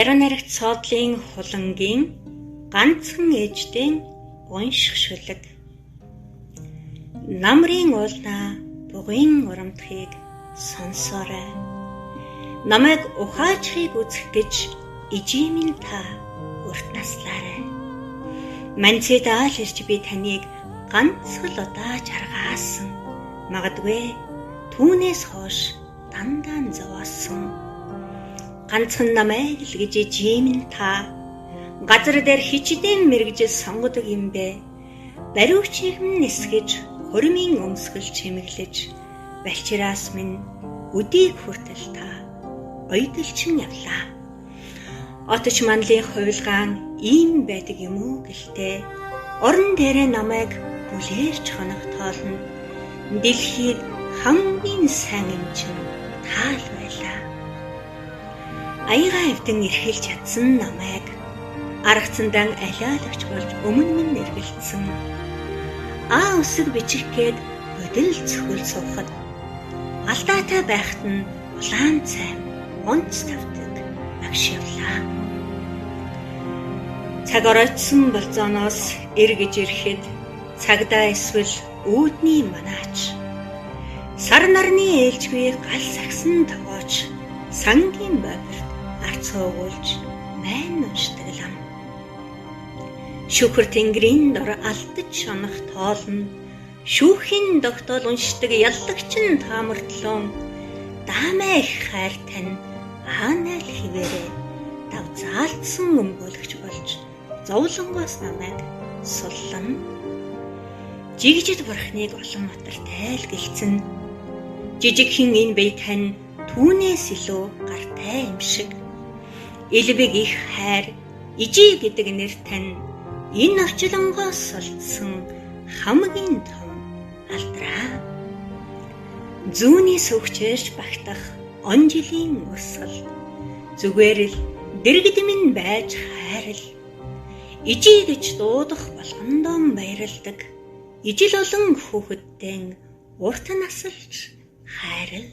Яран наригт соодлын хулангийн ганцхан ээждийн унших шүлэг. Намрын уулнаа бугын урамтхыг сонсоорой. Намайг ухаачхыг үзэх гэж ижимэн та урт наслаарай. Манцэдаа л ирж би таныг ганцхан удаа жаргаасан. Магадгүй түүнээс хойш дандаа зовоосон. Ганцхан намайг л гэж ижимэн та газар дээр хичдэн мэрэгжил сонгодог юм бэ. Бариучийг нисгэж хөрмийн өмсгөл чимэглэж балчираас минь өдийг хүртэл та ойдолчин явлаа. Отч манлын хувилгаан ийм байдаг юм уу гэлтэй орон дээрээ намайг бүлээрч хонох тоолно. Дэлхийд хамгийн сайн эмчин таал байлаа. Аяга эвдэн эрхэлж чадсан намайг аргацандан алиалагч болж өмнө минь эргэлцсэн. Үсэг бичих гээд бодол цөхөл суухад алдаатай байхад нь улаан цайм онц тавдаг багш явлаа. Цаг оройтсон болзооноос эргэж ирэхэд цагдаа эсвэл үүдний манаач сар нарны ээлжгүй гал сагсан тогооч сангийн боврт арцуугуулж майн уншдаг лам. Шүхэр тэнгэрийн дор алдаж шонох тоолно. Шүүхийн тогтоол уншдаг яллагчин таамартлон даамай их хайр тань хаанаа л хിവэрэ дав заалтсан өмгөөлөгч болж зовлонгоос намайг суллан. Жигжид бурхныг олон матартай л гэлцэн. Жижигхэн энэ бие тань түүнээс илүү гартай юм шиг. Элбэг их хайр ижи гэдэг нэр тань энэ орчлонгоос солдсон хамгийн том алдраа. Зүүнээс өвчөөж багтах он жилийн урсгал зүгээр л дэргэд минь байж хайрал. Ижи гэж дуудах болгондоо баярлдаг. Ижил олон хүүхэдтэй урт насалж хайрал.